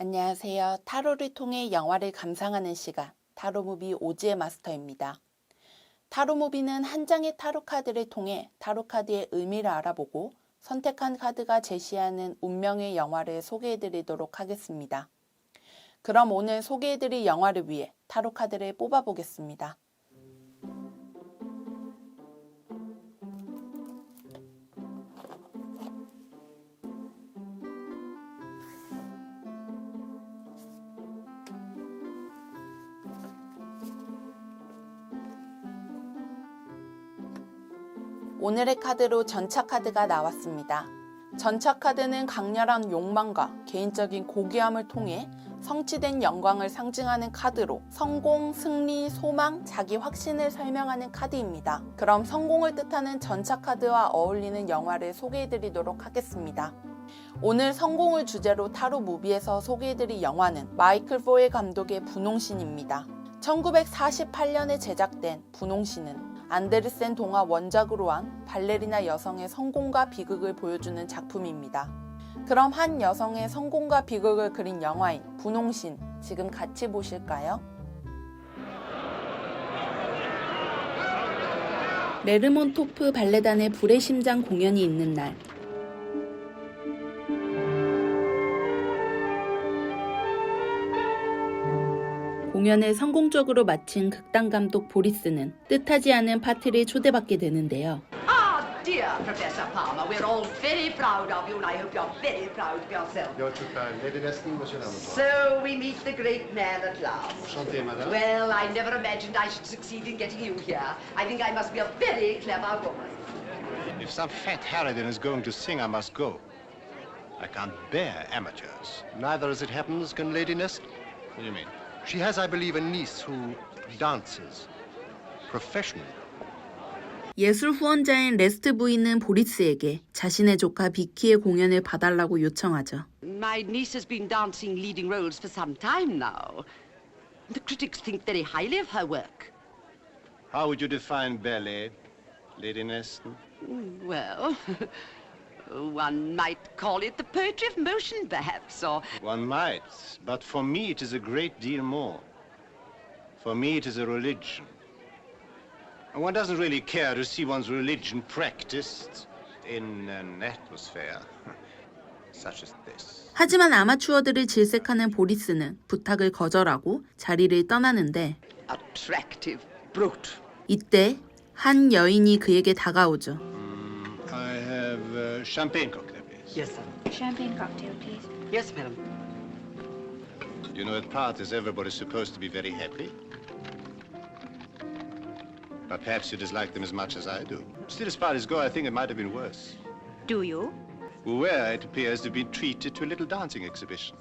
안녕하세요. 타로를 통해 영화를 감상하는 시간, 타로무비 오지의 마스터입니다. 타로무비는 한 장의 타로 카드를 통해 타로 카드의 의미를 알아보고 선택한 카드가 제시하는 운명의 영화를 소개해드리도록 하겠습니다. 그럼 오늘 소개해드릴 영화를 위해 타로 카드를 뽑아보겠습니다. 오늘의 카드로 전차 카드가 나왔습니다. 전차 카드는 강렬한 욕망과 개인적인 고귀함을 통해 성취된 영광을 상징하는 카드로 성공, 승리, 소망, 자기 확신을 설명하는 카드입니다. 그럼 성공을 뜻하는 전차 카드와 어울리는 영화를 소개해드리도록 하겠습니다. 오늘 성공을 주제로 타로 무비에서 소개해드릴 영화는 마이클 포에 감독의 분홍신입니다. 1948년에 제작된 분홍신은 안데르센 동화 원작으로 한 발레리나 여성의 성공과 비극을 보여주는 작품입니다. 그럼 한 여성의 성공과 비극을 그린 영화인 분홍신, 지금 같이 보실까요? 레르몬토프 발레단의 불의 심장 공연이 있는 날, 공연을 성공적으로 마친 극단 감독 보리스는 뜻하지 않은 파티를 초대받게 되는데요. Dear Professor Palmer, we're all very proud of you and I hope you're very proud of yourself. You're too kind. Lady Leston, Monsieur Lamont. So we meet the great man at last. Enchanté, madame. Well, I never imagined I should succeed in getting you here. I think I must be a very clever woman. If some fat harridan is going to sing, I must go. I can't bear amateurs. Neither, as it happens, can Lady Leston. What do you mean? She has, I believe, a niece who dances professionally. 예술 후원자인 레스트 부인은 보리스에게 자신의 조카 비키의 공연을 봐달라고 요청하죠. My niece has been dancing leading roles for some time now. The critics think very highly of her work. How would you define ballet, Lady Leston? Well, one might call it the poetry of motion, perhaps, or... One might, but for me it is a great deal more. For me it is a religion. And one doesn't really care to see one's religion practiced in an atmosphere such as this. 하지만 아마추어들을 질색하는 보리스는 부탁을 거절하고 자리를 떠나는데 Attractive brute. 이때 한 여인이 그에게 다가오죠. I have champagne cocktail, please. Yes, sir. Champagne cocktail, please. Yes, madam. You know, at parties everybody's supposed to be very happy. But perhaps you dislike them as much as I do. Still, as far as go, I think it might have been worse. Do you? Where it appears to have been treated to a little dancing exhibition.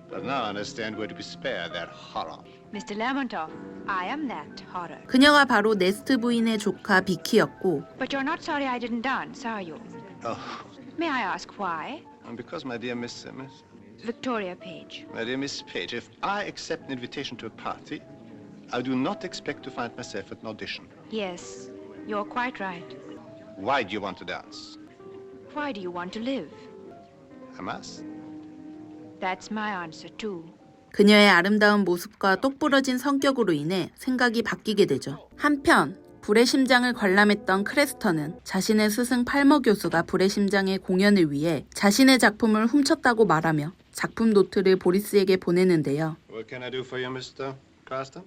But now I understand where to be spared that horror. Mr. Lermontov, I am that horror. 그녀가 바로 네스트 부인의 조카 비키였고 But you're not sorry I didn't dance, are you? Oh, May I ask why? and because, my dear Miss Victoria Page. Page, if I accept an invitation to a party, I do not expect to find myself at an audition. Yes, you're quite right. Why do you want to dance? Why do you want to live? I must. That's my answer too. 그녀의 아름다운 모습과 똑부러진 성격으로 인해 생각이 바뀌게 되죠. 한편 불의 심장을 관람했던 크레스터는 자신의 스승 팔머 교수가 불의 심장의 공연을 위해 자신의 작품을 훔쳤다고 말하며 작품 노트를 보리스에게 보내는데요. What can I do for you, Mr. Carston?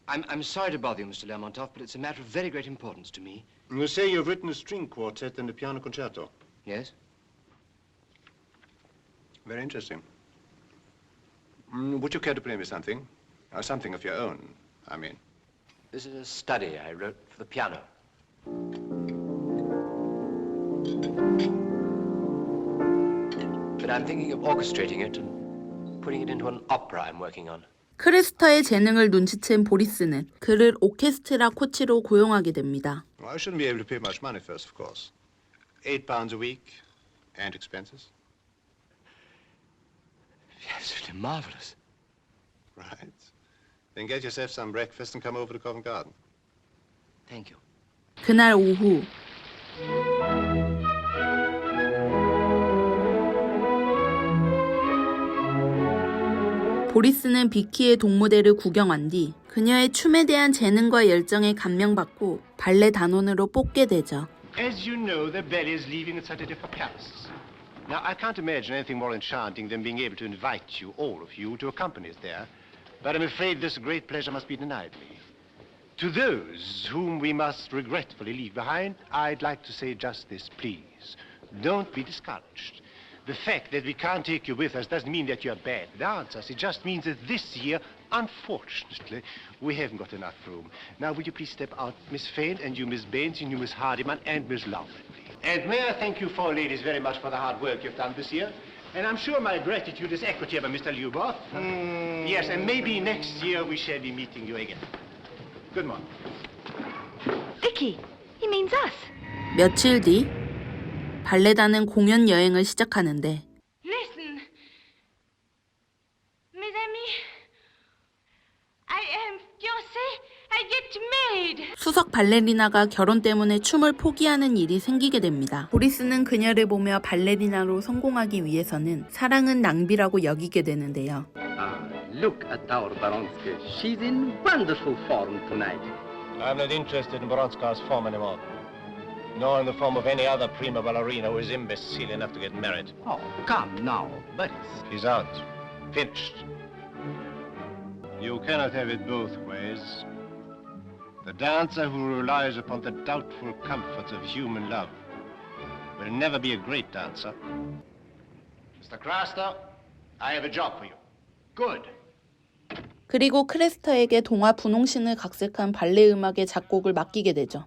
I'm sorry to bother you, Mr. Lermontov, but it's a matter of very great importance to me. You say you've written a string quartet and a piano concerto. Yes? Very interesting. Would you care to play me something? Something of your own, I mean. This is a study I wrote for the piano. But I'm thinking of orchestrating it and putting it into an opera I'm working on. 크레스터의 재능을 눈치챈 보리스는 그를 오케스트라 코치로 고용하게 됩니다. Well, I shouldn't be able to pay much money first, of course. £8 a week and expenses. Absolutely marvelous. Right. Then get yourself some breakfast and come over to Covent Garden. Thank you. 그날 오후 보리스는 비키의 동무대를 구경한 뒤 그녀의 춤에 대한 재능과 열정에 감명받고 발레 단원으로 뽑게 되죠. As you know, the ballet is leaving at Saturday for Paris. Now, I can't imagine anything more enchanting than being able to invite you, all of you, to accompany us there. But I'm afraid this great pleasure must be denied me. To those whom we must regretfully leave behind, I'd like to say just this, please. Don't be discouraged. The fact that we can't take you with us doesn't mean that you're bad dancers. It just means that this year, unfortunately, we haven't got enough room. Now, will you please step out, Miss Fain, and you, Miss Baines, and you, Miss Hardiman, and Miss Lowman, please. And may I thank you four ladies very much for the hard work you've done this year. And I'm sure my gratitude is equitable, Mr. Lyubov. Yes, and maybe next year we shall be meeting you again. Good morning. Vicky, he means us. 며칠 뒤 발레단은 공연 여행을 시작하는데 Listen, mes amis, I am fiancée, I get married. 수석 발레리나가 결혼 때문에 춤을 포기하는 일이 생기게 됩니다. 보리스는 그녀를 보며 발레리나로 성공하기 위해서는 사랑은 낭비라고 여기게 되는데요. Look at our Baronska. She's in wonderful form tonight. I'm not interested in Bronska's form anymore. Nor in the form of any other prima ballerina who is imbecile enough to get married. Oh, come now, buddies. She's out. Finished. You cannot have it both ways. The dancer who relies upon the doubtful comforts of human love will never be a great dancer. Mr. Craster, I have a job for you. Good. 그리고 크레스터에게 동화 분홍신을 각색한 발레 음악의 작곡을 맡기게 되죠.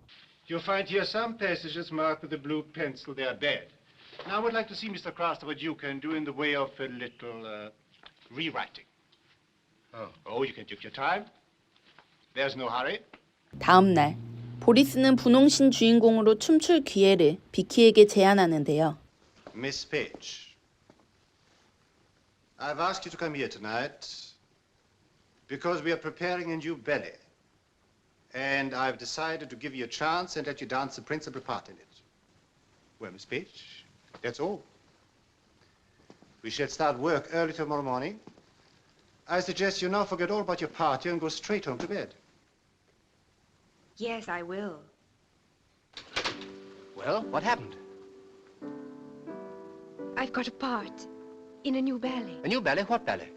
You'll find here some passages marked with a blue pencil. They are bad. Now I would like to see, Mr. Craster, what you can do in the way of a little rewriting. Oh, you can take your time. There's no hurry. 다음 날 보리스는 분홍신 주인공으로 춤출 기회를 비키에게 제안하는데요. Miss Page, I've asked you to come here tonight because we are preparing a new ballet. And I've decided to give you a chance and let you dance the principal part in it. Well, Miss Page, that's all. We shall start work early tomorrow morning. I suggest you now forget all about your party and go straight home to bed. Yes, I will. Well, what happened? I've got a part in a new ballet. A new ballet? What ballet?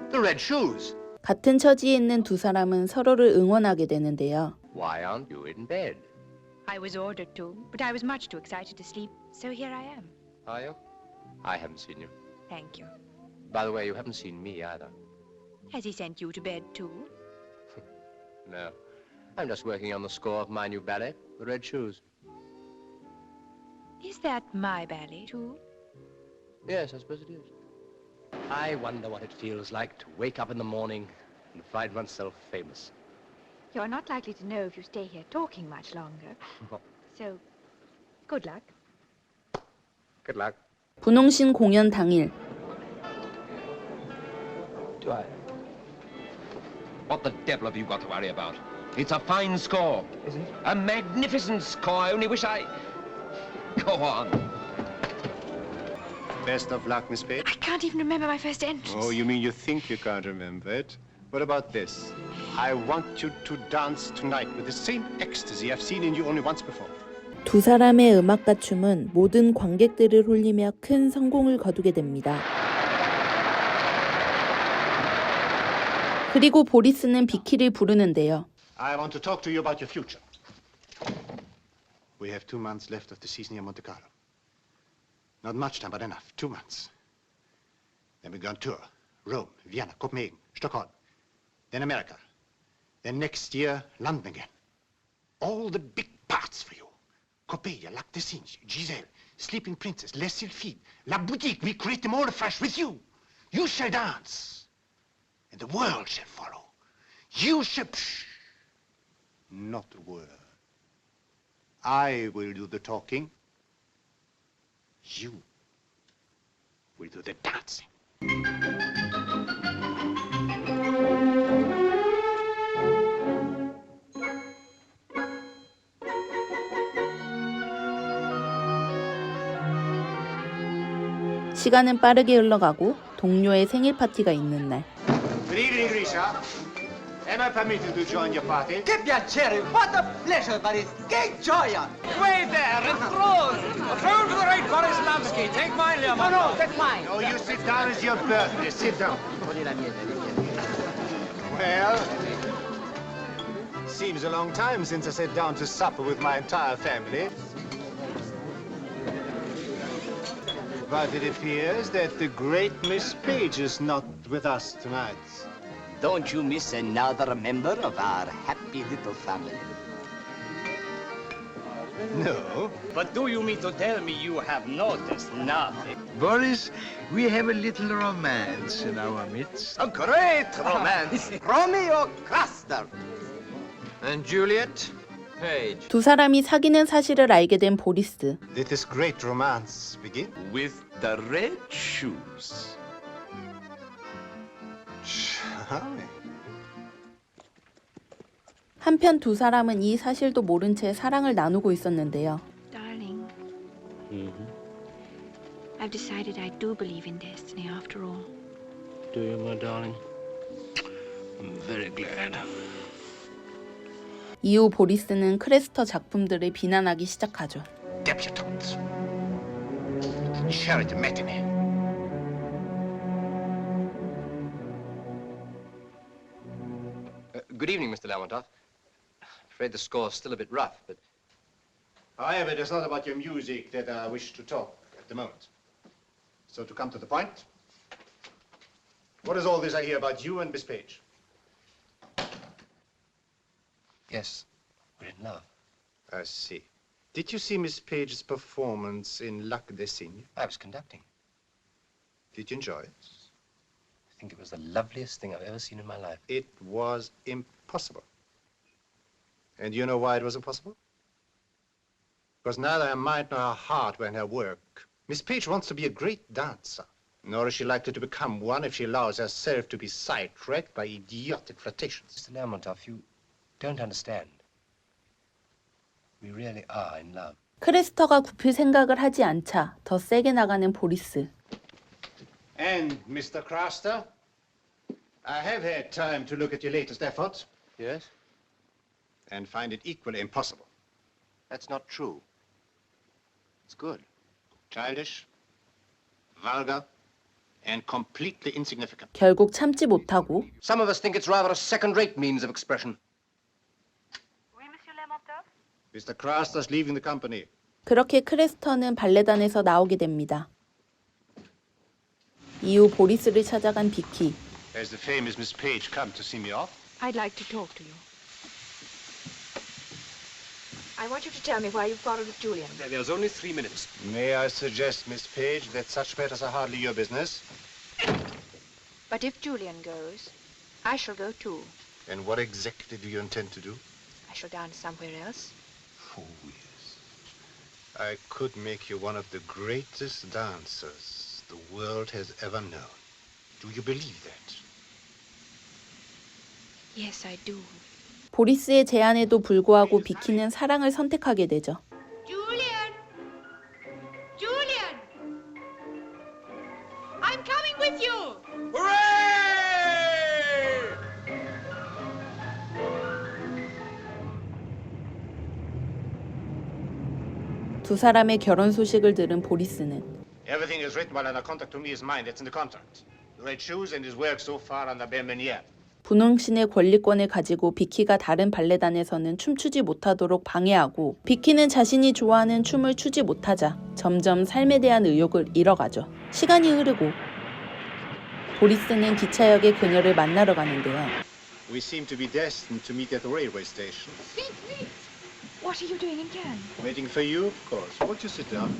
The Red Shoes. 같은 처지에 있는 두 사람은 서로를 응원하게 되는데요. Why aren't you in bed? I was ordered to, but I was much too excited to sleep, so here I am. Are you? I haven't seen you. Thank you. By the way, you haven't seen me either. Has he sent you to bed too? No. I'm just working on the score of my new ballet, The Red Shoes. Is that my ballet too? Yes, I suppose it is. I wonder what it feels like to wake up in the morning and find oneself famous. You're not likely to know if you stay here talking much longer. So, good luck. Good luck. 분홍신 공연 당일 Do I? What the devil have you got to worry about? It's a fine score. Isn't it? A magnificent score. I only wish I... Go on. Best of luck, Miss Page. I can't even remember my first entrance. Oh, you mean you think you can't remember it? What about this? I want you to dance tonight with the same ecstasy I've seen in you only once before. 두 사람의 음악과 춤은 모든 관객들을 홀리며 큰 성공을 거두게 됩니다. 그리고 보리스는 비키를 부르는데요. I want to talk to you about your future. We have 2 months left of the season here in Monte Carlo. Not much time, but enough. 2 months. Then we go on tour. Rome, Vienna, Copenhagen, Stockholm. Then America. Then next year, London again. All the big parts for you. Coppelia, Lac des Cygnes, Giselle, Sleeping Princess, Les Sylphides, La Boutique. We create them all afresh with you. You shall dance. And the world shall follow. You shall... Psh, not a word. I will do the talking. You will do the dancing. 시간은 빠르게 흘러가고 동료의 생일 파티가 있는 날. Good evening, Grisha. Am I permitted to join your party? Che piacere! What a pleasure, Boris! Che gioia! Wait there, it's thrown! Thrown to the right, Boris Lamsky. Take mine, Leon. No, that's mine! No, you sit down. It's your birthday. Sit down. Prenez la mienne, Well, seems a long time since I sat down to supper with my entire family. But it appears that the great Miss Page is not with us tonight. Don't you miss another member of our happy little family. No. But do you mean to tell me you have noticed nothing? Boris, we have a little romance in our midst. A great romance! Romeo Custer! And Juliet? Page. 두 사람이 사귀는 사실을 알게 된 보리스. Did this great romance begin? With the red shoes. Charming. 한편 두 사람은 이 사실도 모른 채 사랑을 나누고 있었는데요. Darling. I've decided I do believe in destiny after all. Do you, my darling? I'm very glad. 이후 보리스는 크레스터 작품들을 비난하기 시작하죠. Debutantes. Charity matinee. Good evening, Mr. Lermontov. Afraid the score's still a bit rough, but... However, it is not about your music that I wish to talk at the moment. So to come to the point, what is all this I hear about you and Miss Page? Yes, we're in love. I see. Did you see Miss Page's performance in Lac des Cygnes? I was conducting. Did you enjoy it? I think it was the loveliest thing I've ever seen in my life. It was impossible. And you know why it was impossible? Because neither her mind nor her heart were in her work. Miss Page wants to be a great dancer, nor is she likely to become one if she allows herself to be sidetracked by idiotic flirtations. Mr. Lermontov, you don't understand. We really are in love. 크레스터가 굽힐 생각을 하지 않자 더 세게 나가는 보리스. And, Mr. Craster, I have had time to look at your latest effort. Yes? And find it equally impossible. That's not true. It's good. Childish, vulgar, and completely insignificant. 결국 참지 못하고 Some of us think it's rather a second-rate means of expression. Mr. Craster's leaving the company. 그렇게 크레스터는 발레단에서 나오게 됩니다. 이후 보리스를 찾아간 비키. Has the famous Miss Page come to see me off? I'd like to talk to you. I want you to tell me why you've quarreled with Julian. There's only 3 minutes. May I suggest, Miss Page, that such matters are hardly your business? But if Julian goes, I shall go too. And what exactly do you intend to do? I shall dance somewhere else. Oh, yes. I could make you one of the greatest dancers the world has ever known. Do you believe that? Yes, I do. 보리스의 제안에도 불구하고 비키는 사랑을 선택하게 되죠. Julian! Julian! I'm coming with you! 두 사람의 결혼 소식을 들은 보리스는 Everything is written while under contract to me is mine. That's in the contract. The red shoes and his work so far on the Bermenier. 분홍신의 권리권을 가지고 비키가 다른 발레단에서는 춤추지 못하도록 방해하고 비키는 자신이 좋아하는 춤을 추지 못하자 점점 삶에 대한 의욕을 잃어가죠. 시간이 흐르고 보리스는 기차역에 그녀를 만나러 가는데요. We seem to be destined to meet at the railway station. What are you doing in Cannes? Waiting for you, of course. Won't you sit down?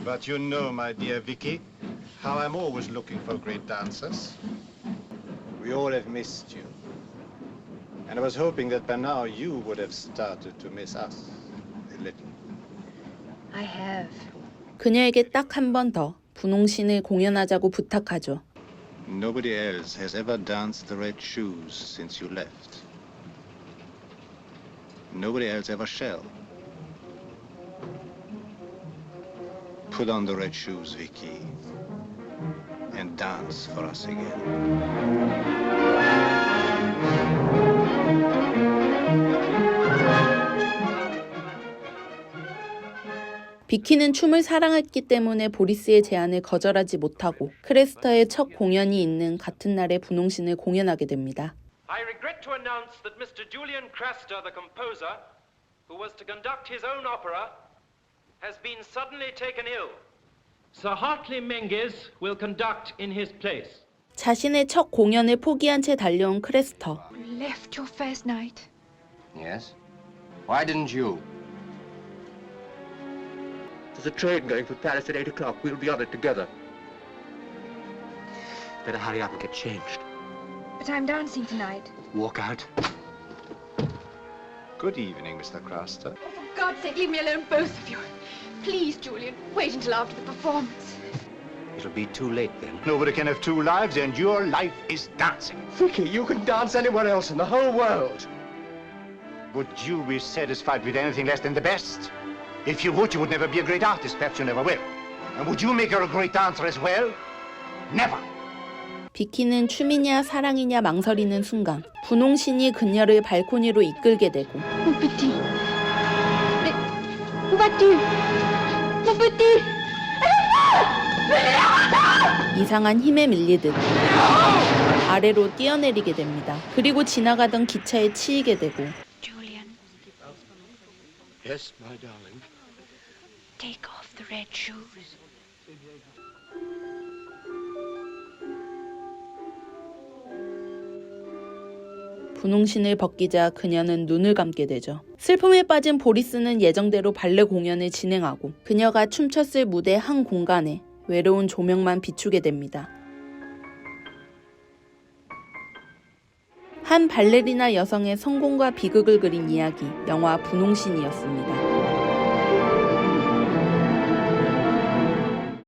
But you know, my dear Vicky, how I'm always looking for great dancers. We all have missed you. And I was hoping that by now you would have started to miss us a little. I have. 그녀에게 딱 한 번 더 분홍신을 공연하자고 부탁하죠. Nobody else has ever danced the red shoes since you left. Nobody else ever shall. Put on the red shoes, Vicky, and dance for us again. 비키는 춤을 사랑했기 때문에 보리스의 제안을 거절하지 못하고 크레스터의 첫 공연이 있는 같은 날에 분홍신을 공연하게 됩니다. I regret to announce that Mr. Julian Craster, the composer, who was to conduct his own opera, has been suddenly taken ill. Sir Hartley Menges will conduct in his place. 자신의 첫 공연을 포기한 채 달려온 크레스터. You left your first night. Yes? Why didn't you? There's a train going for Paris at 8 o'clock. We'll be on it together. Better hurry up and get changed. But I'm dancing tonight. Walk out. Good evening, Mr. Craster. Oh, for God's sake, leave me alone, both of you. Please, Julian, wait until after the performance. It'll be too late then. Nobody can have two lives, and your life is dancing. Vicky, you can dance anywhere else in the whole world. Would you be satisfied with anything less than the best? If you would never be a great artist. Perhaps you never will. And would you make her a great dancer as well? Never. 비키는 춤이냐 사랑이냐 망설이는 순간 분홍신이 그녀를 발코니로 이끌게 되고 Mon petit. Mais où vas-tu? Mon petit. 이상한 힘에 밀리듯 아래로 뛰어내리게 됩니다. 그리고 지나가던 기차에 치이게 되고 Julian, Yes, my darling. take off the red shoes. 분홍신을 벗기자 그녀는 눈을 감게 되죠. 슬픔에 빠진 보리스는 예정대로 발레 공연을 진행하고 그녀가 춤췄을 무대 한 공간에 외로운 조명만 비추게 됩니다. 한 발레리나 여성의 성공과 비극을 그린 이야기, 영화 분홍신이었습니다.